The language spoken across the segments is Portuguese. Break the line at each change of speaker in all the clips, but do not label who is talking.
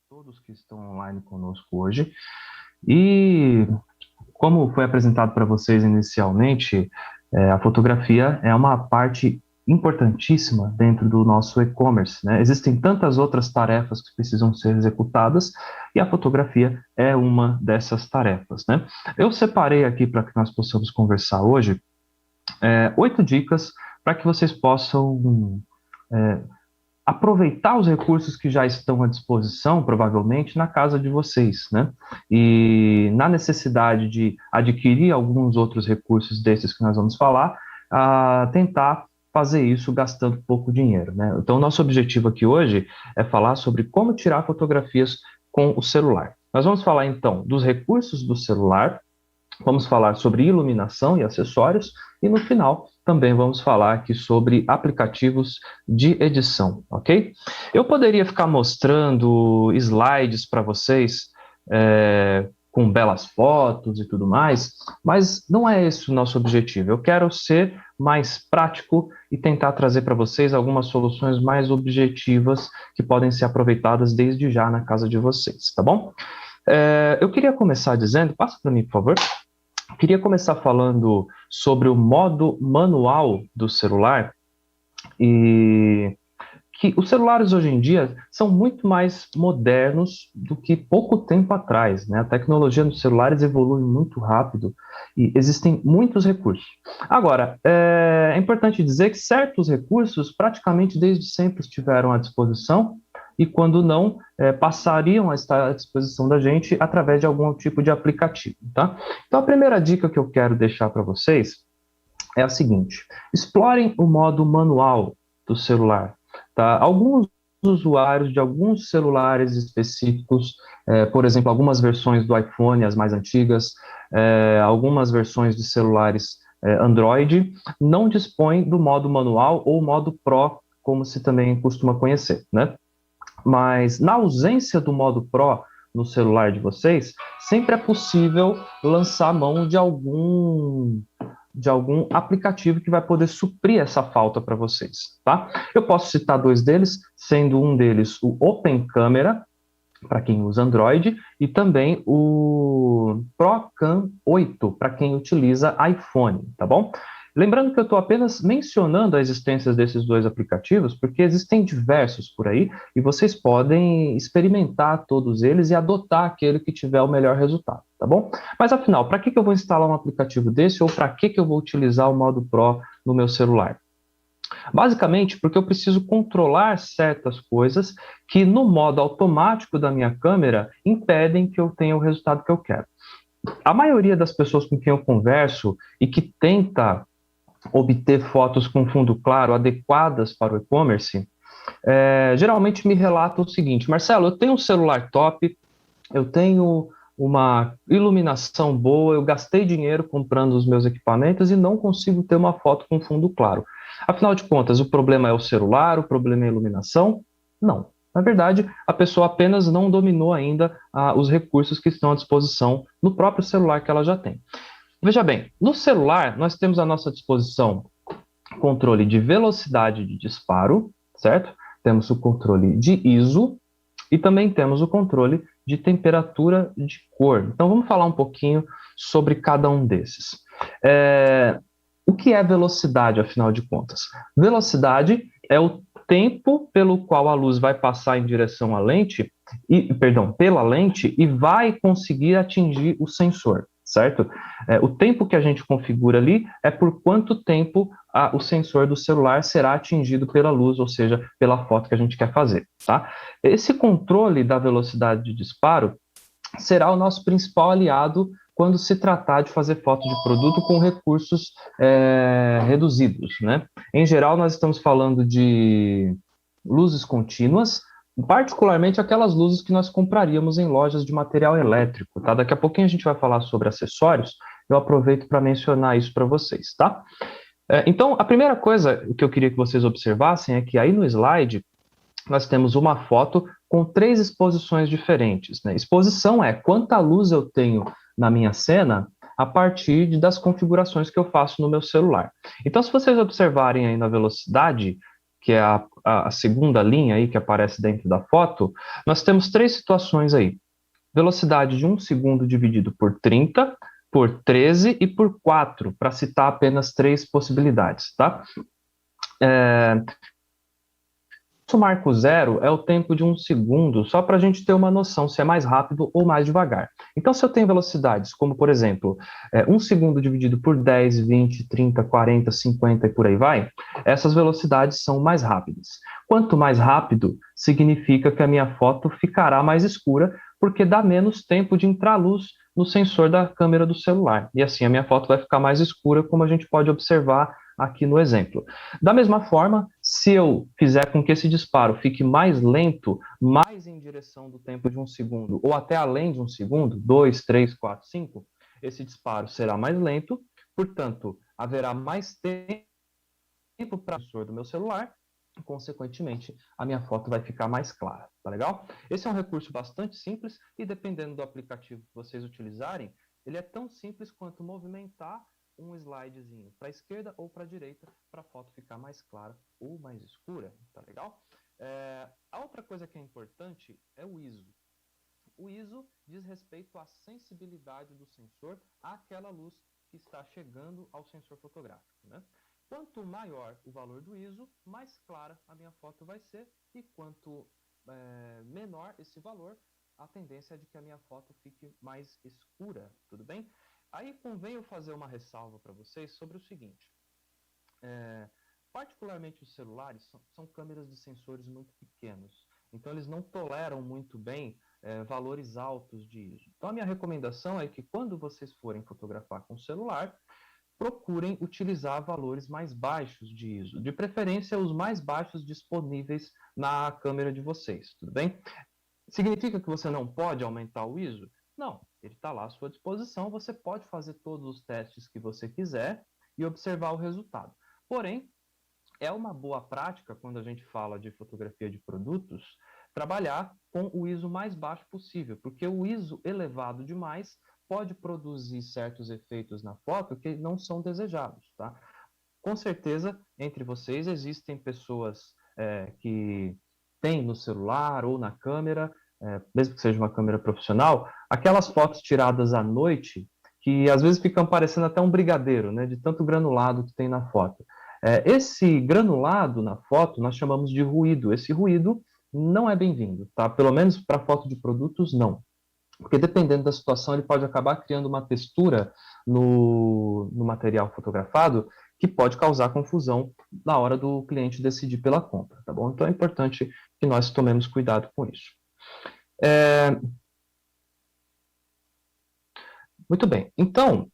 todos que estão online conosco hoje. E como foi apresentado para vocês inicialmente, a fotografia é uma parte importantíssima dentro do nosso e-commerce, né? Existem tantas outras tarefas que precisam ser executadas e a fotografia é uma dessas tarefas, né? Eu separei aqui para que nós possamos conversar hoje 8 dicas para que vocês possam é, aproveitar os recursos que já estão à disposição, provavelmente, na casa de vocês, né? E na necessidade de adquirir alguns outros recursos desses que nós vamos falar, tentar fazer isso gastando pouco dinheiro, né? Então, nosso objetivo aqui hoje é falar sobre como tirar fotografias com o celular. Nós vamos falar, então, dos recursos do celular, vamos falar sobre iluminação e acessórios, e no final também vamos falar aqui sobre aplicativos de edição, ok? Eu poderia ficar mostrando slides para vocês, com belas fotos e tudo mais, mas não é esse o nosso objetivo. Eu quero ser mais prático e tentar trazer para vocês algumas soluções mais objetivas que podem ser aproveitadas desde já na casa de vocês, tá bom? Eu queria começar dizendo, passa para mim, por favor. Queria começar falando sobre o modo manual do celular e que os celulares hoje em dia são muito mais modernos do que pouco tempo atrás, né? A tecnologia dos celulares evolui muito rápido e existem muitos recursos. Agora, é importante dizer que certos recursos praticamente desde sempre estiveram à disposição e quando não, passariam a estar à disposição da gente através de algum tipo de aplicativo, tá? Então, a primeira dica que eu quero deixar para vocês é a seguinte: explorem o modo manual do celular. Tá? Alguns usuários de alguns celulares específicos, por exemplo, algumas versões do iPhone, as mais antigas, algumas versões de celulares Android, não dispõem do modo manual ou modo Pro, como se também costuma conhecer, né? Mas na ausência do modo Pro no celular de vocês, sempre é possível lançar mão de algum aplicativo que vai poder suprir essa falta para vocês, tá? Eu posso citar 2 deles, sendo um deles o Open Camera, para quem usa Android, e também o ProCam 8, para quem utiliza iPhone, tá bom? Lembrando que eu estou apenas mencionando a existência desses 2 aplicativos, porque existem diversos por aí, e vocês podem experimentar todos eles e adotar aquele que tiver o melhor resultado, tá bom? Mas afinal, para que eu vou instalar um aplicativo desse, ou para que eu vou utilizar o modo Pro no meu celular? Basicamente, porque eu preciso controlar certas coisas que, no modo automático da minha câmera, impedem que eu tenha o resultado que eu quero. A maioria das pessoas com quem eu converso e que tenta obter fotos com fundo claro adequadas para o e-commerce, geralmente me relata o seguinte: Marcelo, eu tenho um celular top, eu tenho uma iluminação boa, eu gastei dinheiro comprando os meus equipamentos e não consigo ter uma foto com fundo claro. Afinal de contas, o problema é o celular, o problema é a iluminação? Não. Na verdade, a pessoa apenas não dominou ainda os recursos que estão à disposição no próprio celular que ela já tem. Veja bem, no celular nós temos à nossa disposição controle de velocidade de disparo, certo? Temos o controle de ISO e também temos o controle de temperatura de cor. Então vamos falar um pouquinho sobre cada um desses. O que é velocidade, afinal de contas? Velocidade é o tempo pelo qual a luz vai passar em direção à lente, pela lente, e vai conseguir atingir o sensor, certo? O tempo que a gente configura ali é por quanto tempo o sensor do celular será atingido pela luz, ou seja, pela foto que a gente quer fazer, tá? Esse controle da velocidade de disparo será o nosso principal aliado quando se tratar de fazer foto de produto com recursos reduzidos, né? Em geral, nós estamos falando de luzes contínuas, particularmente aquelas luzes que nós compraríamos em lojas de material elétrico, tá? Daqui a pouquinho a gente vai falar sobre acessórios, eu aproveito para mencionar isso para vocês, tá? Então, a primeira coisa que eu queria que vocês observassem é que aí no slide nós temos uma foto com 3 exposições diferentes, né? Exposição é quanta luz eu tenho na minha cena a partir das configurações que eu faço no meu celular. Então, se vocês observarem aí na velocidade, que é a segunda linha aí que aparece dentro da foto, nós temos três situações aí. Velocidade de 1 segundo dividido por 30, por 13 e por 4, para citar apenas três possibilidades, tá? O marco zero é o tempo de 1 segundo, só para a gente ter uma noção se é mais rápido ou mais devagar. Então, se eu tenho velocidades como, por exemplo, 1 segundo dividido por 10, 20, 30, 40, 50 e por aí vai, essas velocidades são mais rápidas. Quanto mais rápido, significa que a minha foto ficará mais escura, porque dá menos tempo de entrar luz no sensor da câmera do celular. E assim a minha foto vai ficar mais escura, como a gente pode observar aqui no exemplo. Da mesma forma, se eu fizer com que esse disparo fique mais lento, mais em direção do tempo de 1 segundo, ou até além de 1 segundo, 2, 3, 4, 5, esse disparo será mais lento, portanto, haverá mais tempo para o sensor do meu celular, e, consequentemente, a minha foto vai ficar mais clara, tá legal? Esse é um recurso bastante simples e, dependendo do aplicativo que vocês utilizarem, ele é tão simples quanto movimentar um slidezinho para a esquerda ou para a direita para a foto ficar mais clara ou mais escura, tá legal? A outra coisa que é importante é o ISO. O ISO diz respeito à sensibilidade do sensor àquela luz que está chegando ao sensor fotográfico, né? Quanto maior o valor do ISO, mais clara a minha foto vai ser, e quanto menor esse valor, a tendência é de que a minha foto fique mais escura, tudo bem? Aí convém eu fazer uma ressalva para vocês sobre o seguinte. Particularmente os celulares são câmeras de sensores muito pequenos, então eles não toleram muito bem valores altos de ISO. Então a minha recomendação é que quando vocês forem fotografar com o celular, procurem utilizar valores mais baixos de ISO, de preferência os mais baixos disponíveis na câmera de vocês, tudo bem? Significa que você não pode aumentar o ISO? Não, ele está lá à sua disposição, você pode fazer todos os testes que você quiser e observar o resultado. Porém, é uma boa prática, quando a gente fala de fotografia de produtos, trabalhar com o ISO mais baixo possível, porque o ISO elevado demais pode produzir certos efeitos na foto que não são desejados, tá? Com certeza, entre vocês existem pessoas que têm no celular ou na câmera, mesmo que seja uma câmera profissional, aquelas fotos tiradas à noite, que às vezes ficam parecendo até um brigadeiro, né, de tanto granulado que tem na foto. Esse granulado na foto nós chamamos de ruído. Esse ruído não é bem-vindo, tá? Pelo menos para foto de produtos, não. Porque dependendo da situação, ele pode acabar criando uma textura no material fotografado que pode causar confusão na hora do cliente decidir pela compra, tá bom? Então é importante que nós tomemos cuidado com isso. Muito bem, então,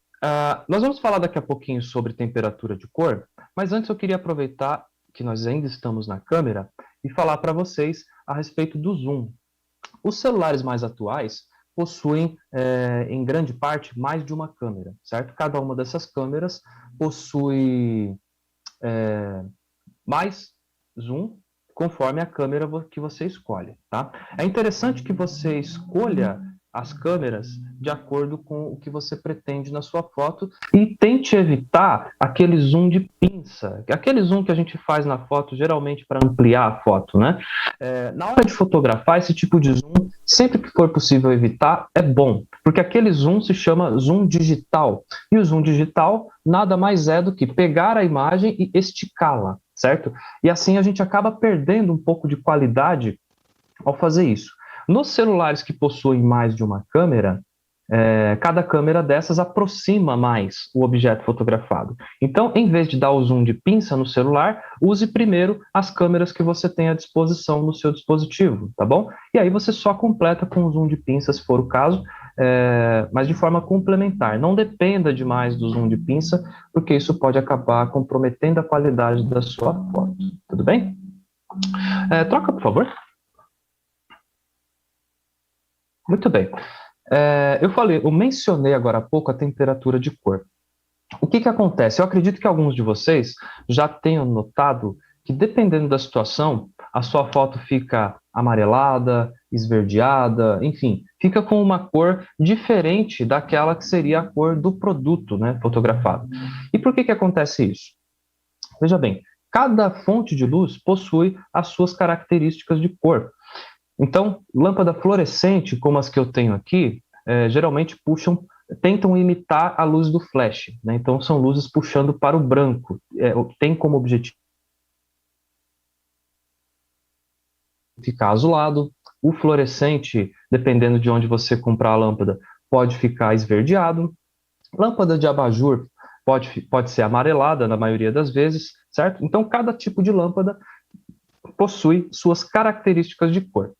nós vamos falar daqui a pouquinho sobre temperatura de cor, mas antes eu queria aproveitar que nós ainda estamos na câmera e falar para vocês a respeito do zoom. Os celulares mais atuais possuem, em grande parte, mais de uma câmera, certo? Cada uma dessas câmeras possui mais zoom conforme a câmera que você escolhe, tá? É interessante que você escolha as câmeras de acordo com o que você pretende na sua foto e tente evitar aquele zoom de pinça, aquele zoom que a gente faz na foto geralmente para ampliar a foto, né? Na hora de fotografar, esse tipo de zoom, sempre que for possível evitar, é bom, porque aquele zoom se chama zoom digital, e o zoom digital nada mais é do que pegar a imagem e esticá-la, certo? E assim a gente acaba perdendo um pouco de qualidade ao fazer isso. Nos celulares que possuem mais de uma câmera, cada câmera dessas aproxima mais o objeto fotografado. Então, em vez de dar o zoom de pinça no celular, use primeiro as câmeras que você tem à disposição no seu dispositivo, tá bom? E aí você só completa com o zoom de pinça, se for o caso, mas de forma complementar. Não dependa demais do zoom de pinça, porque isso pode acabar comprometendo a qualidade da sua foto. Tudo bem? Troca, por favor. Muito bem. Eu mencionei agora há pouco a temperatura de cor. O que acontece? Eu acredito que alguns de vocês já tenham notado que, dependendo da situação, a sua foto fica amarelada, esverdeada, enfim, fica com uma cor diferente daquela que seria a cor do produto, né, fotografado. E por que acontece isso? Veja bem, cada fonte de luz possui as suas características de cor. Então, lâmpada fluorescente, como as que eu tenho aqui, geralmente tentam imitar a luz do flash, né? Então, são luzes puxando para o branco. Tem como objetivo ficar azulado. O fluorescente, dependendo de onde você comprar a lâmpada, pode ficar esverdeado. Lâmpada de abajur pode ser amarelada na maioria das vezes, certo? Então, cada tipo de lâmpada possui suas características de cor.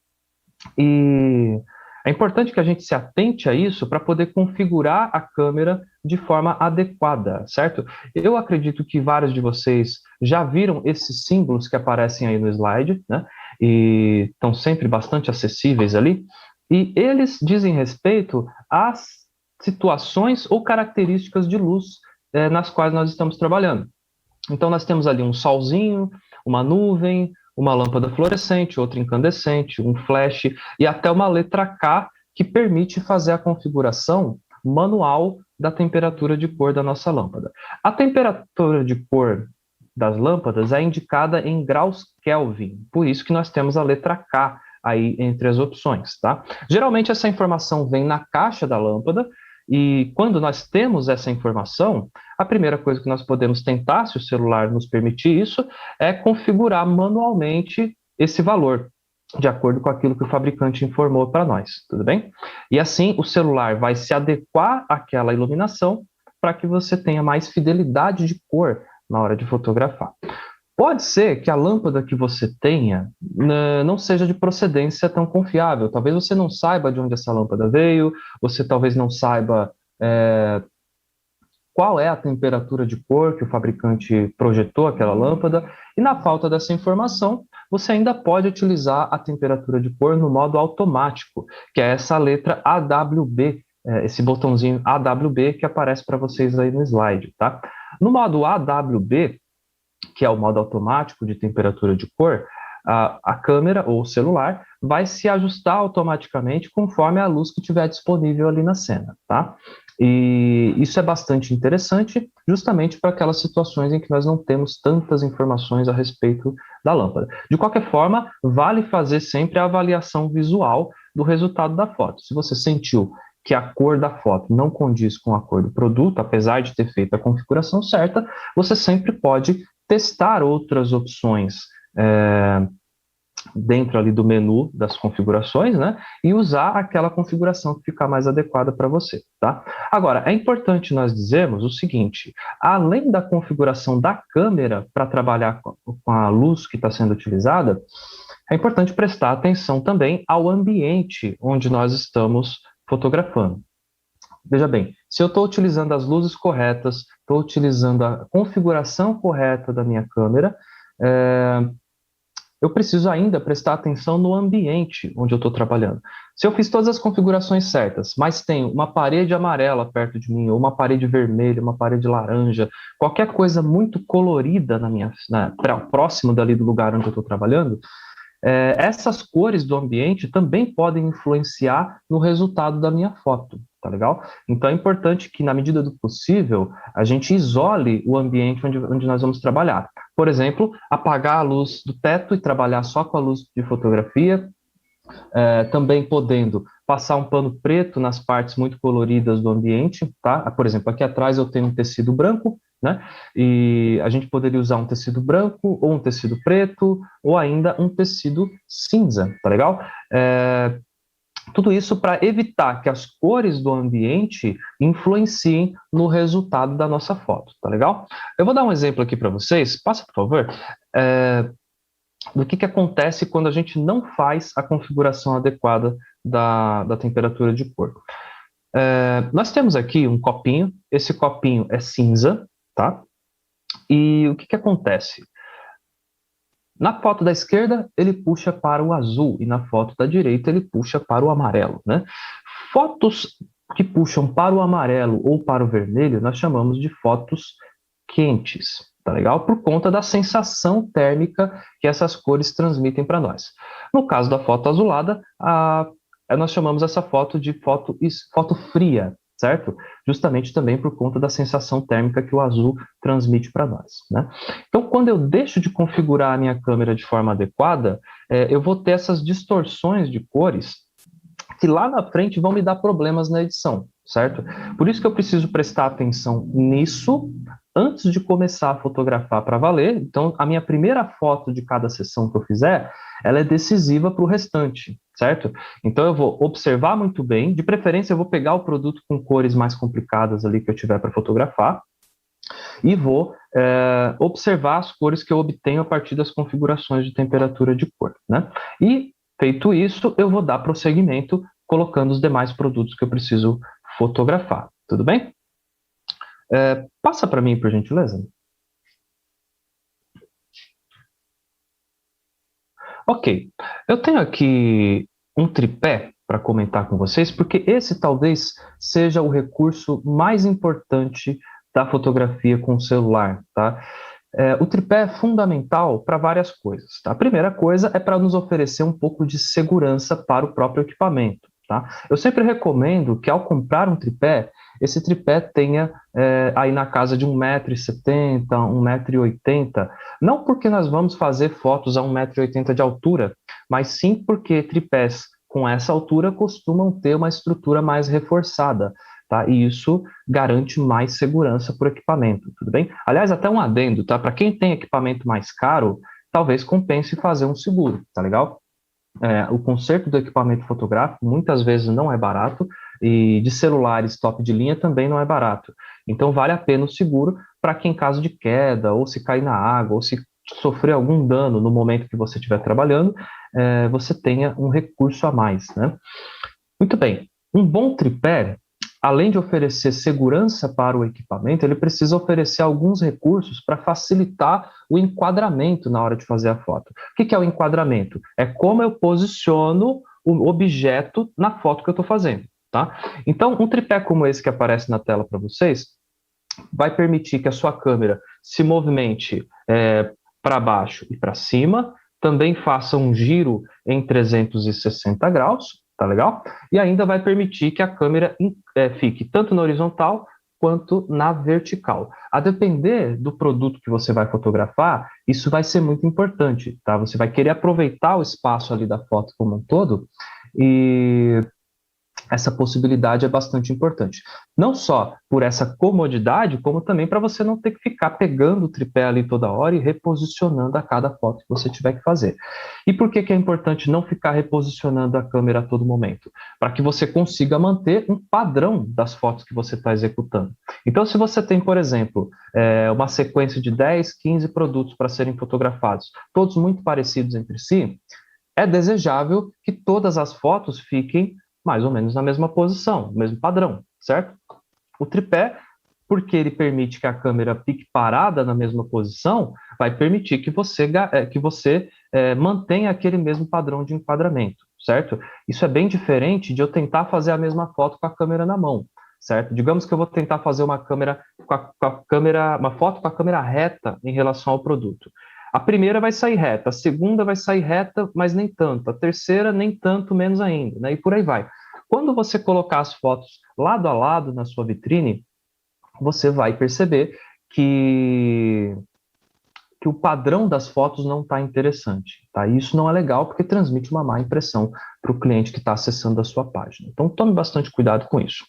E é importante que a gente se atente a isso para poder configurar a câmera de forma adequada, certo? Eu acredito que vários de vocês já viram esses símbolos que aparecem aí no slide, né? E estão sempre bastante acessíveis ali. E eles dizem respeito às situações ou características de luz nas quais nós estamos trabalhando. Então, nós temos ali um solzinho, uma nuvem, uma lâmpada fluorescente, outra incandescente, um flash e até uma letra K que permite fazer a configuração manual da temperatura de cor da nossa lâmpada. A temperatura de cor das lâmpadas é indicada em graus Kelvin, por isso que nós temos a letra K aí entre as opções, tá? Geralmente essa informação vem na caixa da lâmpada e quando nós temos essa informação, a primeira coisa que nós podemos tentar, se o celular nos permitir isso, é configurar manualmente esse valor, de acordo com aquilo que o fabricante informou para nós, tudo bem? E assim o celular vai se adequar àquela iluminação para que você tenha mais fidelidade de cor na hora de fotografar. Pode ser que a lâmpada que você tenha não seja de procedência tão confiável. Talvez você não saiba de onde essa lâmpada veio, você talvez não saiba qual é a temperatura de cor que o fabricante projetou aquela lâmpada, e na falta dessa informação, você ainda pode utilizar a temperatura de cor no modo automático, que é essa letra AWB, esse botãozinho AWB que aparece para vocês aí no slide, tá? No modo AWB, que é o modo automático de temperatura de cor, a câmera ou o celular vai se ajustar automaticamente conforme a luz que estiver disponível ali na cena, tá? E isso é bastante interessante, justamente para aquelas situações em que nós não temos tantas informações a respeito da lâmpada. De qualquer forma, vale fazer sempre a avaliação visual do resultado da foto. Se você sentiu que a cor da foto não condiz com a cor do produto, apesar de ter feito a configuração certa, você sempre pode testar outras opções dentro ali do menu das configurações, né, e usar aquela configuração que ficar mais adequada para você, tá? Agora, é importante nós dizermos o seguinte, além da configuração da câmera para trabalhar com a luz que está sendo utilizada, é importante prestar atenção também ao ambiente onde nós estamos fotografando. Veja bem, se eu estou utilizando as luzes corretas, estou utilizando a configuração correta da minha câmera, eu preciso ainda prestar atenção no ambiente onde eu estou trabalhando. Se eu fiz todas as configurações certas, mas tenho uma parede amarela perto de mim, ou uma parede vermelha, uma parede laranja, qualquer coisa muito colorida próximo dali do lugar onde eu estou trabalhando, essas cores do ambiente também podem influenciar no resultado da minha foto, tá legal? Então é importante que, na medida do possível, a gente isole o ambiente onde nós vamos trabalhar. Por exemplo, apagar a luz do teto e trabalhar só com a luz de fotografia, também podendo passar um pano preto nas partes muito coloridas do ambiente, tá? Por exemplo, aqui atrás eu tenho um tecido branco, né? E a gente poderia usar um tecido branco, ou um tecido preto, ou ainda um tecido cinza, tá legal? Tudo isso para evitar que as cores do ambiente influenciem no resultado da nossa foto, tá legal? Eu vou dar um exemplo aqui para vocês, passa por favor, do que acontece quando a gente não faz a configuração adequada da temperatura de cor. Nós temos aqui um copinho, esse copinho é cinza, tá? E o que acontece? Na foto da esquerda, ele puxa para o azul, e na foto da direita, ele puxa para o amarelo, né? Fotos que puxam para o amarelo ou para o vermelho, nós chamamos de fotos quentes, tá legal? Por conta da sensação térmica que essas cores transmitem para nós. No caso da foto azulada, nós chamamos essa foto de foto fria, certo? Justamente também por conta da sensação térmica que o azul transmite para nós, né? Então, quando eu deixo de configurar a minha câmera de forma adequada, eu vou ter essas distorções de cores que lá na frente vão me dar problemas na edição, certo? Por isso que eu preciso prestar atenção nisso antes de começar a fotografar para valer. Então, a minha primeira foto de cada sessão que eu fizer, ela é decisiva para o restante, certo? Então, eu vou observar muito bem, de preferência eu vou pegar o produto com cores mais complicadas ali que eu tiver para fotografar, e vou observar as cores que eu obtenho a partir das configurações de temperatura de cor, né? E, feito isso, eu vou dar prosseguimento colocando os demais produtos que eu preciso fotografar, tudo bem? Passa para mim, por gentileza. Ok, eu tenho aqui um tripé para comentar com vocês, porque esse talvez seja o recurso mais importante da fotografia com o celular, tá? O tripé é fundamental para várias coisas, tá? A primeira coisa é para nos oferecer um pouco de segurança para o próprio equipamento, tá? Eu sempre recomendo que ao comprar um tripé, esse tripé tenha aí na casa de 1,70 m, 1,80 m, não porque nós vamos fazer fotos a 1,80 m de altura, mas sim porque tripés com essa altura costumam ter uma estrutura mais reforçada, tá? E isso garante mais segurança para o equipamento, tudo bem? Aliás, até um adendo, tá? Para quem tem equipamento mais caro, talvez compense fazer um seguro, tá legal? O conserto do equipamento fotográfico muitas vezes não é barato e de celulares top de linha também não é barato. Então vale a pena o seguro para que em caso de queda, ou se cair na água, ou se sofrer algum dano no momento que você estiver trabalhando, você tenha um recurso a mais, né? Muito bem. Um bom tripé, além de oferecer segurança para o equipamento, ele precisa oferecer alguns recursos para facilitar o enquadramento na hora de fazer a foto. O que é o enquadramento? É como eu posiciono o objeto na foto que eu estou fazendo, tá? Então, um tripé como esse que aparece na tela para vocês vai permitir que a sua câmera se movimente para baixo e para cima, também faça um giro em 360 graus, tá legal? E ainda vai permitir que a câmera fique tanto na horizontal quanto na vertical. A depender do produto que você vai fotografar, isso vai ser muito importante, tá? Você vai querer aproveitar o espaço ali da foto como um todo e essa possibilidade é bastante importante. Não só por essa comodidade, como também para você não ter que ficar pegando o tripé ali toda hora e reposicionando a cada foto que você tiver que fazer. E por que é importante não ficar reposicionando a câmera a todo momento? Para que você consiga manter um padrão das fotos que você está executando. Então, se você tem, por exemplo, uma sequência de 10, 15 produtos para serem fotografados, todos muito parecidos entre si, é desejável que todas as fotos fiquem mais ou menos na mesma posição, no mesmo padrão, certo? O tripé, porque ele permite que a câmera fique parada na mesma posição, vai permitir que você mantenha aquele mesmo padrão de enquadramento, certo? Isso é bem diferente de eu tentar fazer a mesma foto com a câmera na mão, certo? Digamos que eu vou tentar fazer uma foto com a câmera reta em relação ao produto. A primeira vai sair reta, a segunda vai sair reta, mas nem tanto, a terceira nem tanto, menos ainda, né? E por aí vai. Quando você colocar as fotos lado a lado na sua vitrine, você vai perceber que o padrão das fotos não está interessante, tá? E isso não é legal porque transmite uma má impressão para o cliente que está acessando a sua página. Então tome bastante cuidado com isso.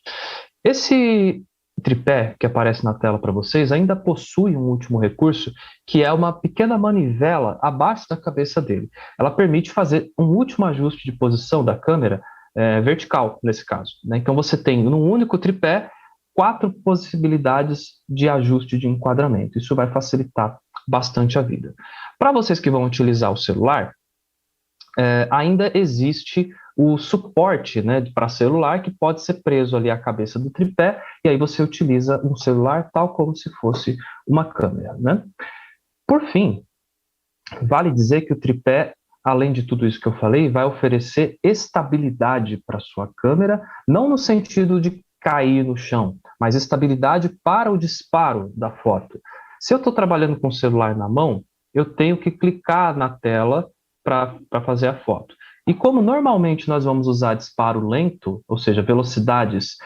Esse tripé que aparece na tela para vocês ainda possui um último recurso, que é uma pequena manivela abaixo da cabeça dele. Ela permite fazer um último ajuste de posição da câmera vertical, nesse caso, né? Então você tem, num único tripé, 4 possibilidades de ajuste de enquadramento. Isso vai facilitar bastante a vida. Para vocês que vão utilizar o celular, ainda existe o suporte, né, para celular, que pode ser preso ali à cabeça do tripé, e aí você utiliza um celular tal como se fosse uma câmera, né? Por fim, vale dizer que o tripé, além de tudo isso que eu falei, vai oferecer estabilidade para a sua câmera, não no sentido de cair no chão, mas estabilidade para o disparo da foto. Se eu estou trabalhando com o celular na mão, eu tenho que clicar na tela para fazer a foto. E como normalmente nós vamos usar disparo lento, ou seja, velocidades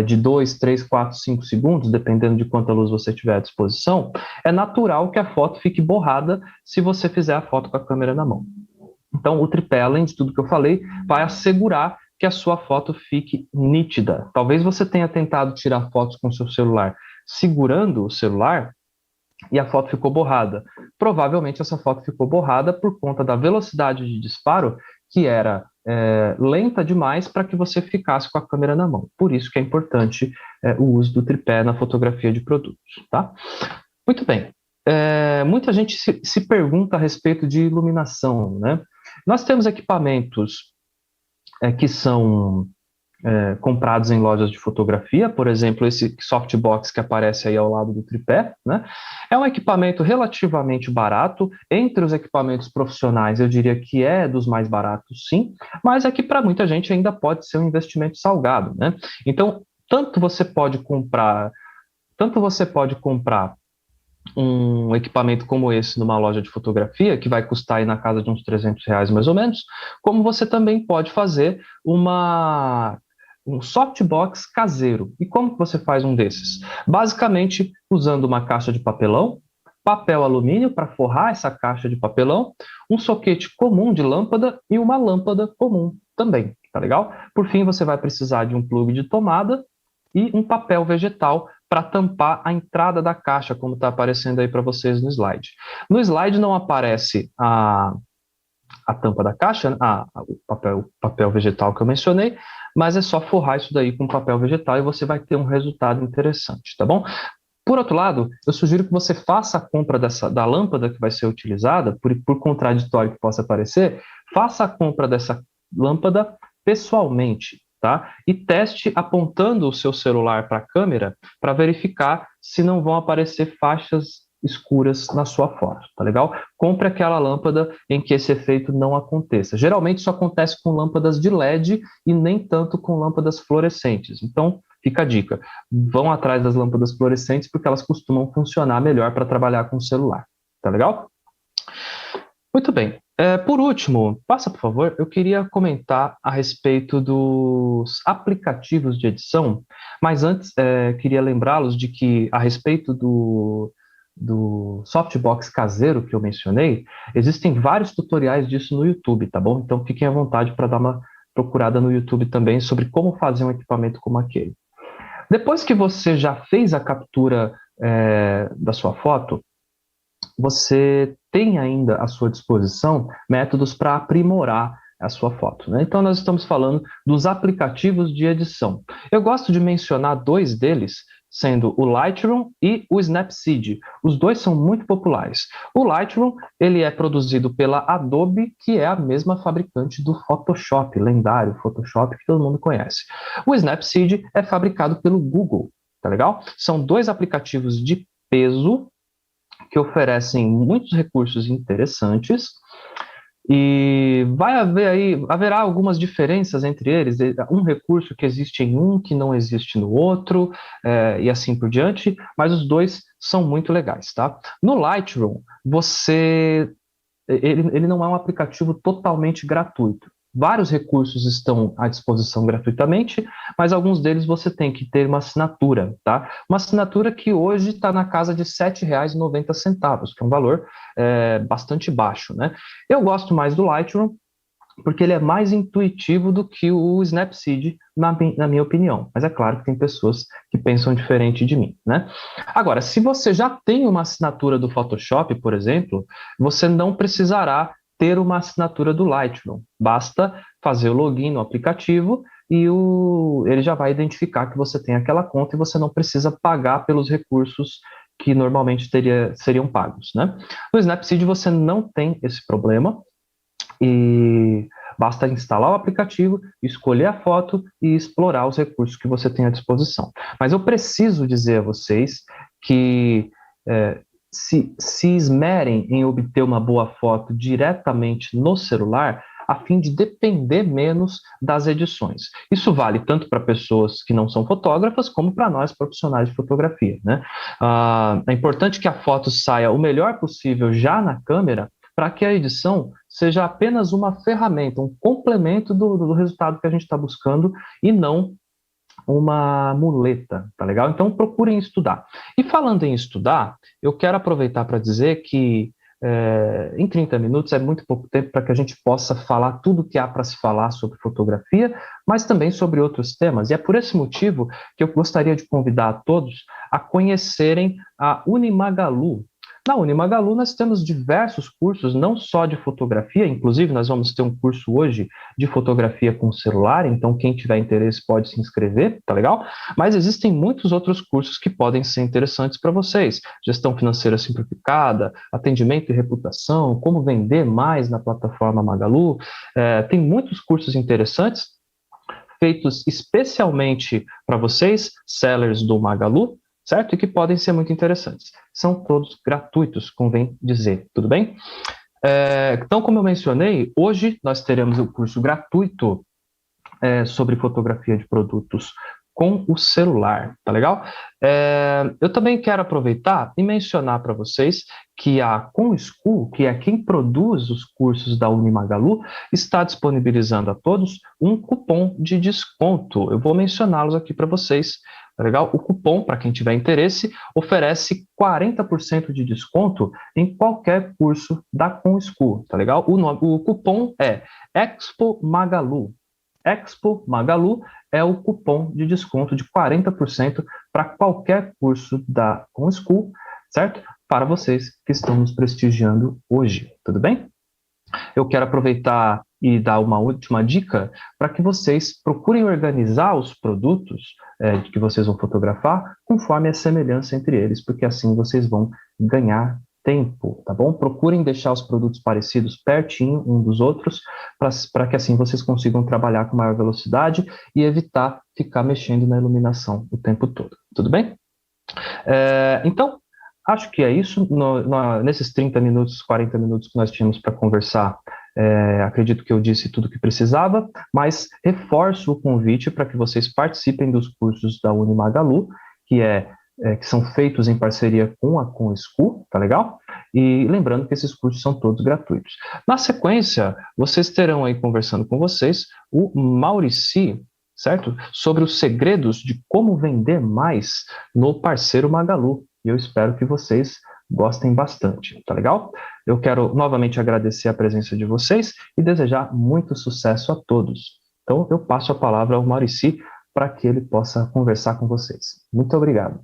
de 2, 3, 4, 5 segundos, dependendo de quanta luz você tiver à disposição, é natural que a foto fique borrada se você fizer a foto com a câmera na mão. Então, o tripé, além de tudo que eu falei, vai assegurar que a sua foto fique nítida. Talvez você tenha tentado tirar fotos com o seu celular segurando o celular e a foto ficou borrada. Provavelmente essa foto ficou borrada por conta da velocidade de disparo, que era lenta demais para que você ficasse com a câmera na mão. Por isso que é importante o uso do tripé na fotografia de produtos, tá? Muito bem. Muita gente se pergunta a respeito de iluminação, né? Nós temos equipamentos que são comprados em lojas de fotografia, por exemplo, esse softbox que aparece aí ao lado do tripé, né? É um equipamento relativamente barato, entre os equipamentos profissionais eu diria que é dos mais baratos sim, mas é que para muita gente ainda pode ser um investimento salgado, né? Então, tanto você pode comprar um equipamento como esse numa loja de fotografia, que vai custar aí na casa de uns R$ 300 mais ou menos, como você também pode fazer um softbox caseiro. E como que você faz um desses? Basicamente, usando uma caixa de papelão, papel alumínio para forrar essa caixa de papelão, um soquete comum de lâmpada e uma lâmpada comum também, tá legal? Por fim, você vai precisar de um plug de tomada e um papel vegetal para tampar a entrada da caixa, como está aparecendo aí para vocês no slide. No slide não aparece a tampa da caixa, o papel vegetal que eu mencionei, mas é só forrar isso daí com papel vegetal e você vai ter um resultado interessante, tá bom? Por outro lado, eu sugiro que você faça a compra da lâmpada que vai ser utilizada, por contraditório que possa parecer, faça a compra dessa lâmpada pessoalmente, tá? E teste apontando o seu celular para a câmera para verificar se não vão aparecer faixas escuras na sua foto, tá legal? Compre aquela lâmpada em que esse efeito não aconteça. Geralmente isso acontece com lâmpadas de LED e nem tanto com lâmpadas fluorescentes. Então, fica a dica. Vão atrás das lâmpadas fluorescentes porque elas costumam funcionar melhor para trabalhar com o celular. Tá legal? Muito bem. Por último, passa por favor, eu queria comentar a respeito dos aplicativos de edição, mas antes queria lembrá-los de que a respeito do softbox caseiro que eu mencionei, existem vários tutoriais disso no YouTube, tá bom? Então fiquem à vontade para dar uma procurada no YouTube também sobre como fazer um equipamento como aquele. Depois que você já fez a captura da sua foto, você tem ainda à sua disposição métodos para aprimorar a sua foto, né? Então, nós estamos falando dos aplicativos de edição. Eu gosto de mencionar dois deles, sendo o Lightroom e o Snapseed. Os dois são muito populares. O Lightroom, ele é produzido pela Adobe, que é a mesma fabricante do Photoshop, lendário Photoshop que todo mundo conhece. O Snapseed é fabricado pelo Google, tá legal? São dois aplicativos de peso que oferecem muitos recursos interessantes e haverá algumas diferenças entre eles, um recurso que existe em um que não existe no outro, e assim por diante, mas os dois são muito legais, tá? No Lightroom, ele não é um aplicativo totalmente gratuito. Vários recursos estão à disposição gratuitamente, mas alguns deles você tem que ter uma assinatura, tá? Uma assinatura que hoje está na casa de R$ 7,90, que é um valor bastante baixo, né? Eu gosto mais do Lightroom, porque ele é mais intuitivo do que o Snapseed, na minha opinião. Mas é claro que tem pessoas que pensam diferente de mim, né? Agora, se você já tem uma assinatura do Photoshop, por exemplo, você não precisará ter uma assinatura do Lightroom. Basta fazer o login no aplicativo e ele já vai identificar que você tem aquela conta e você não precisa pagar pelos recursos que normalmente seriam pagos, né? No Snapseed você não tem esse problema, e basta instalar o aplicativo, escolher a foto e explorar os recursos que você tem à disposição. Mas eu preciso dizer a vocês que se esmerem em obter uma boa foto diretamente no celular, a fim de depender menos das edições. Isso vale tanto para pessoas que não são fotógrafas, como para nós profissionais de fotografia, né? É importante que a foto saia o melhor possível já na câmera, para que a edição seja apenas uma ferramenta, um complemento do resultado que a gente está buscando e não uma muleta, tá legal? Então procurem estudar. E falando em estudar, eu quero aproveitar para dizer que em 30 minutos é muito pouco tempo para que a gente possa falar tudo que há para se falar sobre fotografia, mas também sobre outros temas. E é por esse motivo que eu gostaria de convidar a todos a conhecerem a Unimagalu. Na Unimagalu nós temos diversos cursos, não só de fotografia, inclusive nós vamos ter um curso hoje de fotografia com celular, então quem tiver interesse pode se inscrever, tá legal? Mas existem muitos outros cursos que podem ser interessantes para vocês. Gestão financeira simplificada, atendimento e reputação, como vender mais na plataforma Magalu. Tem muitos cursos interessantes feitos especialmente para vocês, sellers do Magalu, certo? E que podem ser muito interessantes. São todos gratuitos, convém dizer, tudo bem? Então, como eu mencionei, hoje nós teremos o curso gratuito sobre fotografia de produtos com o celular, tá legal? Eu também quero aproveitar e mencionar para vocês que a ComSchool, que é quem produz os cursos da Unimagalu, está disponibilizando a todos um cupom de desconto. Eu vou mencioná-los aqui para vocês, tá legal? O cupom, para quem tiver interesse, oferece 40% de desconto em qualquer curso da ComSchool, tá legal? O cupom é Expo Magalu. Expo Magalu é o cupom de desconto de 40% para qualquer curso da ComSchool, certo? Para vocês que estão nos prestigiando hoje, tudo bem? Eu quero aproveitar e dar uma última dica para que vocês procurem organizar os produtos que vocês vão fotografar conforme a semelhança entre eles, porque assim vocês vão ganhar tempo, tá bom? Procurem deixar os produtos parecidos pertinho um dos outros, para que assim vocês consigam trabalhar com maior velocidade e evitar ficar mexendo na iluminação o tempo todo, tudo bem? Então, acho que é isso. Nesses 30 minutos, 40 minutos que nós tínhamos para conversar, acredito que eu disse tudo o que precisava, mas reforço o convite para que vocês participem dos cursos da Unimagalu, que são feitos em parceria com a ComSchool, tá legal? E lembrando que esses cursos são todos gratuitos. Na sequência, vocês terão aí conversando com vocês o Maurici, certo? Sobre os segredos de como vender mais no parceiro Magalu. E eu espero que vocês gostem bastante, tá legal? Eu quero novamente agradecer a presença de vocês e desejar muito sucesso a todos. Então, eu passo a palavra ao Maurici para que ele possa conversar com vocês. Muito obrigado.